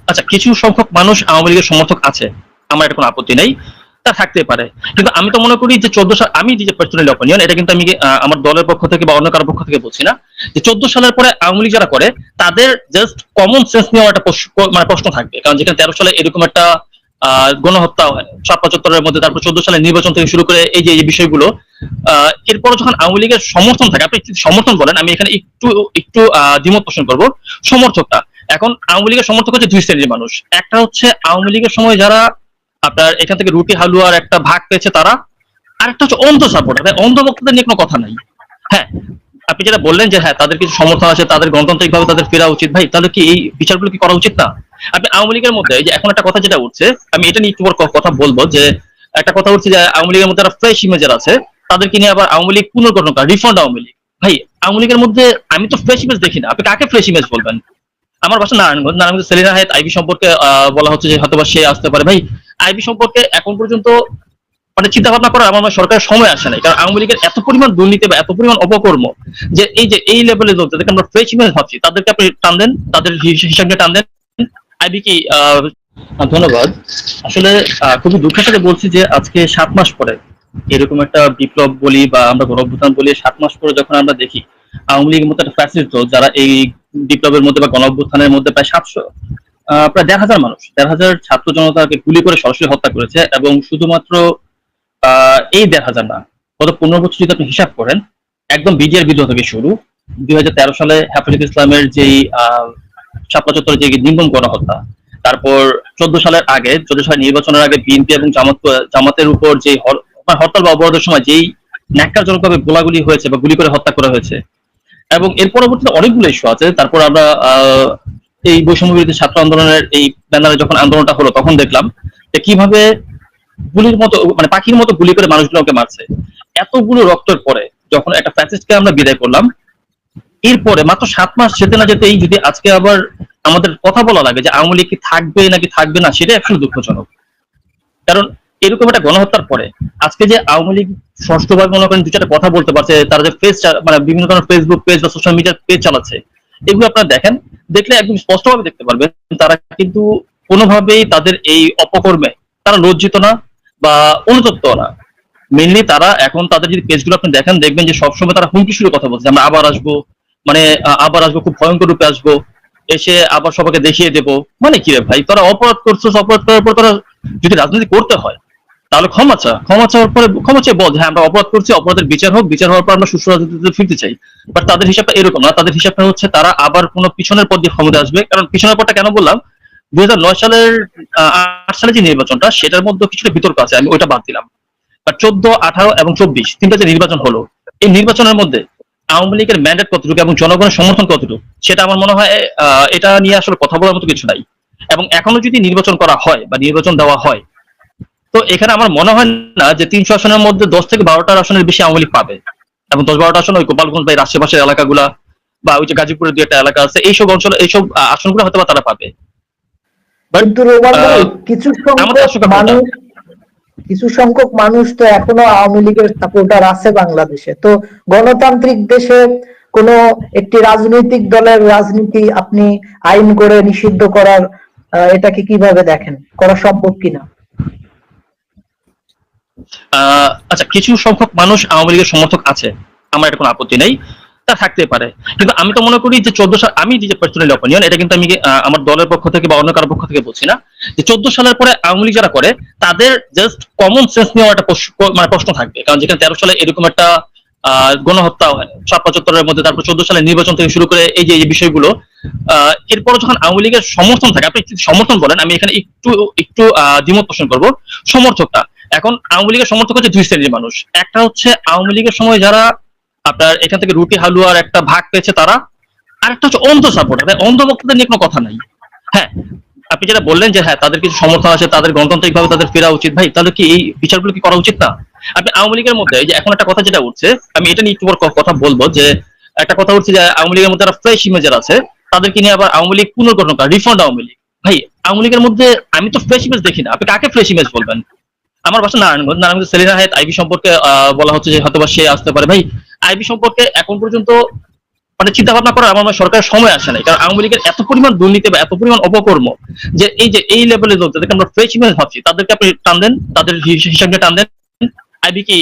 আচ্ছা, কিছু সংখ্যক মানুষ আওয়ামী লীগের সমর্থক আছে, আমার এটা কোনো আপত্তি নেই, তা থাকতে পারে। কিন্তু আমি তো মনে করি যে 14 সাল, আমি যে পার্সোনাল অপিনিয়ন, এটা কিন্তু আমি আমার দলের পক্ষ থেকে বা অন্য কারোর পক্ষ থেকে বলছি না, যে 14 সালের পরে আওয়ামী লীগ যারা করে তাদের জাস্ট কমন সেন্স নিয়ে একটা মানে প্রশ্ন থাকবে। কারণ যেখানে 13 সালে এরকম একটা গণহত্যা হয় ৭৫-৭৫-এর মধ্যে, তারপর 14 সালের নির্বাচন থেকে শুরু করে এই যে এই বিষয়গুলো, এরপরে যখন আওয়ামী লীগের সমর্থন থাকে, আপনি যদি সমর্থন বলেন, আমি এখানে একটু একটু দ্বিমত পোষণ করবো। সমর্থকটা, এখন আওয়ামী লীগের সমর্থক হচ্ছে দুই শ্রেণীর মানুষ। একটা হচ্ছে আওয়ামী লীগের সময় যারা আপনার এখান থেকে রুটি হালুয়ার একটা ভাগ পেয়েছে তারা, আর একটা হচ্ছে অন্ধ সাপোর্টার। অন্ধ বক্তাদের নিয়ে কোনো কথা নাই। হ্যাঁ, আপনি যেটা বললেন যে হ্যাঁ তাদের কিছু সমর্থন আছে, তাদের গণতান্ত্রিকভাবে তাদের ফেরা উচিত, ভাই তাহলে কি এই বিচারগুলো কি করা উচিত না? আপনি আওয়ামী লীগের মধ্যে এই যে এখন একটা কথা যেটা উঠছে, আমি এটা নিয়ে একটু কথা বলবো, যে একটা কথা উঠছে যে আওয়ামী লীগের মধ্যে যারা ফ্রেশ ইমেজের আছে তাদেরকে নিয়ে আবার আওয়ামী লীগ পুনর্গঠন করা, রিফন্ড আওয়ামী লীগ। ভাই, আওয়ামী লীগের মধ্যে আমি তো ফ্রেশ ইমেজ দেখি না, আপনি কাকে ফ্রেশ ইমেজ বলবেন? আমার বাসা নারায়ণগঞ্জ। নারায়ণগঞ্জ সেলিনা হায়াত আইবি সম্পর্কে বলা হচ্ছে যে হয়তো বা সে আসতে পারে। ভাই, আইবি সম্পর্কে এখন পর্যন্ত মানে চিন্তা ভাবনা করার আমার মনে হয় সরকারের সময় আসে নাই। কারণ আওয়ামী লীগের এত পরিমাণ দুর্নীতি বা এত পরিমাণ অপকর্ম, যে এই লেভেলের লোক যাদেরকে আমরা ফ্রেশ ইমেজ ভাবছি, তাদেরকে আপনি টান দেন, তাদের হিসাব নিয়ে টান দেন। আইবি কি ধন্যবাদ। আসলে খুবই দুঃখের সাথে বলছি যে আজকে 7 মাস পরে এরকম একটা বিপ্লব বলি বা আমরা গণঅভ্যুত্থান বলি, 7 মাস পরে যখন আমরা দেখি আওয়ামী লীগের মতো একটা ফ্যাসিস্ট দল যারা এই বিপ্লবের মধ্যে বা গণঅভ্যুত্থানের মধ্যে প্রায় 700 প্রায় 1,500 মানুষ, 1,500 ছাত্র জনতাকে গুলি করে সরাসরি হত্যা করেছে। এবং শুধুমাত্র এই 1,500 না, গত 15 বছর যদি আপনি হিসাব করেন, একদম বিডিআর বিদ্রোহ থেকে শুরু, 2013 সালে হেফাজত ইসলামের যেই শাপলা চত্বরে যে নির্মম গণহত্যা, তারপর 14 সালের নির্বাচনের আগে বিএনপি এবং জামাতের উপর যে হরতাল বা অবরোধের সময় যেই ন্যাক্কারজনকভাবে গোলাগুলি হয়েছে বা গুলি করে হত্যা করা হয়েছে, এবং এর পরবর্তীতে অনেকগুলো ইস্যু আছে। তারপর আমরা এই বৈষম্য বিরোধী ছাত্র আন্দোলনের এই ব্যানারে যখন আন্দোলনটা হলো, তখন দেখলাম যে কিভাবে গুলির মতো মানে পাখির মতো গুলি করে মানুষগুলোকে মারছে। এতগুলো রক্তের পরে যখন একটা ফ্যাসিস্টকে আমরা বিদায় করলাম, এরপরে মাত্র 7 মাস যেতে না যেতেই যদি আজকে আবার আমাদের কথা বলা লাগে যে আওয়ামী লীগ কি থাকবে নাকি থাকবে না, সেটা আসলে দুঃখজনক। কারণ এরকম একটা গণহত্যার পরে আজকে যে আওয়ামী লীগ ষষ্ঠবার মনে করেন 2-4টা কথা বলতে পারছে, তারা যে মানে বিভিন্ন ধরনের ফেসবুক পেজ বা সোশ্যাল মিডিয়ার পেজ চালাচ্ছে, এগুলো আপনারা দেখেন, দেখলে একদম স্পষ্টভাবে দেখতে পারবেন তারা কিন্তু কোনোভাবেই তাদের এই অপকর্মে তারা লজ্জিত না বা অনুতপ্ত না। মেনলি তারা এখন তাদের যদি পেজগুলো আপনি দেখেন, দেখবেন যে সবসময় তারা হুমকি শুরু কথা বলছে, আমরা আবার আসবো, মানে আবার আসবো, খুব ভয়ঙ্কর রূপে আসবো, এসে আবার সবাইকে দেখিয়ে দেবো। মানে কি রে ভাই, তোরা অপরাধ করছো, অপরাধ করার পর তোরা যদি রাজনীতি করতে হয় তাহলে ক্ষমা চা, ক্ষমা চাওয়ার পরে ক্ষমা চেয়ে বল হ্যাঁ আমরা অপরাধ করছি, অপরাধের বিচার হোক, বিচার হওয়ার পর আমরা সুষ্ঠু রাজনীতিতে ফিরতে চাই। বাট তাদের হিসাবটা এরকম না, তাদের হিসাবটা হচ্ছে তারা আবার কোনো পিছনের পথ দিয়ে ক্ষমতা আসবে। কারণ পিছনের পথটা কেন বললাম, 2009 সালের 8 সালে যে নির্বাচনটা, সেটার মধ্যে কিছুটা বিতর্ক আছে, আমি ওইটা বাদ দিলাম। বা 14, 18 এবং 24 তিনটা যে নির্বাচন হলো, এই নির্বাচনের মধ্যে আওয়ামী লীগের ম্যান্ডেট কতটুকু এবং জনগণের সমর্থন কতটুকু, সেটা আমার মনে হয় এটা নিয়ে আসলে কথা বলার মতো কিছু নাই। এবং এখনো যদি নির্বাচন করা হয় বা নির্বাচন দেওয়া হয়, তো এখানে আমার মনে হয় না যে 300 আসনের মধ্যে 10 থেকে 12টা আসনের বেশি আওয়ামী লীগ পাবে। এবং 10-12টা আসন ওই গোপালগঞ্জ বা এই আশেপাশের এলাকাগুলা বা ওই যে গাজীপুরের 2 একটা এলাকা আছে, এইসব অঞ্চলে এইসব আসনগুলো হয়তো বা তারা পাবে। বাট কিন্তু রোমান ভাই, আমাদের আশঙ্কা কিছু সংখ্যক মানুষ তো এখনো আওয়ামী লীগের সাপোর্টার আছে বাংলাদেশে। তো গণতান্ত্রিক দেশে কোন একটি রাজনৈতিক দলের রাজনীতি আপনি আইন করে নিষিদ্ধ করার এটাকে কিভাবে দেখেন, করা সম্ভব কিনা? আচ্ছা, কিছু সংখ্যক মানুষ আওয়ামী লীগের সমর্থক আছে, আমার এটা কোনো আপত্তি নেই, তা থাকতে পারে। কিন্তু আমি তো মনে করি যে 14 সাল, আমি যে পার্সোনাল অপিনিয়ন, এটা কিন্তু আমি আমার দলের পক্ষ থেকে বা অন্য কারোর পক্ষ থেকে বলছি না, যে 14 সালের পরে আওয়ামী লীগ যারা করে তাদের জাস্ট কমন সেন্স নিয়ে একটা মানে প্রশ্ন থাকবে। কারণ যেখানে 13 সালে এরকম একটা গণহত্যা হয় ৭৫-৭৫-এর মধ্যে, তারপর 14 সালের নির্বাচন থেকে শুরু করে এই যে এই বিষয়গুলো, এরপরে যখন আওয়ামী লীগের সমর্থন থাকে, আপনি সমর্থন বলেন, আমি এখানে একটু একটু দ্বিমত পোষণ করবো। সমর্থকটা, এখন আওয়ামী লীগের সমর্থক হচ্ছে দুই শ্রেণীর মানুষ। একটা হচ্ছে আওয়ামী লীগের সময় যারা আপনার এখান থেকে রুটি হালুয়ার একটা ভাগ পেয়েছে তারা, আর একটা হচ্ছে অন্ধ সাপোর্টার। অন্ধ বক্তাদের নিয়ে কোনো কথা নাই। হ্যাঁ, আপনি যেটা বললেন যে হ্যাঁ তাদের কিছু সমর্থন আছে, তাদের গণতান্ত্রিকভাবে তাদের ফেরা উচিত, ভাই তাহলে কি এই বিচারগুলো কি করা উচিত না? আপনি আওয়ামী লীগের মধ্যে এই যে এখন একটা কথা যেটা উঠছে, আমি এটা নিয়ে একটু কথা বলবো, যে একটা কথা উঠছে যে আওয়ামী লীগের মধ্যে যারা ফ্রেশ ইমেজের আছে তাদেরকে নিয়ে আবার আওয়ামী লীগ পুনর্গঠন করা, রিফন্ড আওয়ামী লীগ। ভাই, আওয়ামী লীগের মধ্যে আমি তো ফ্রেশ ইমেজ দেখি না, আপনি কাকে ফ্রেশ ইমেজ বলবেন? আমার বাসা নারায়ণগঞ্জ। নারায়ণগঞ্জ সেলিনা হায়াত আইবি সম্পর্কে বলা হচ্ছে যে হয়তো বা সে আসতে পারে। ভাই, আইবি সম্পর্কে এখন পর্যন্ত মানে চিন্তা ভাবনা করার আমার মনে হয় সরকারের সময় আসে নাই, কারণ আওয়ামী লীগের এত পরিমাণ দুর্নীতি বা এত পরিমাণ অপকর্ম যে এই লেভেলে লোক যাদেরকে আমরা ফ্রেশ ইমেজ ভাবছি তাদেরকে আপনি টান দেন, তাদের হিসাবকে টান দেন, আইবি কি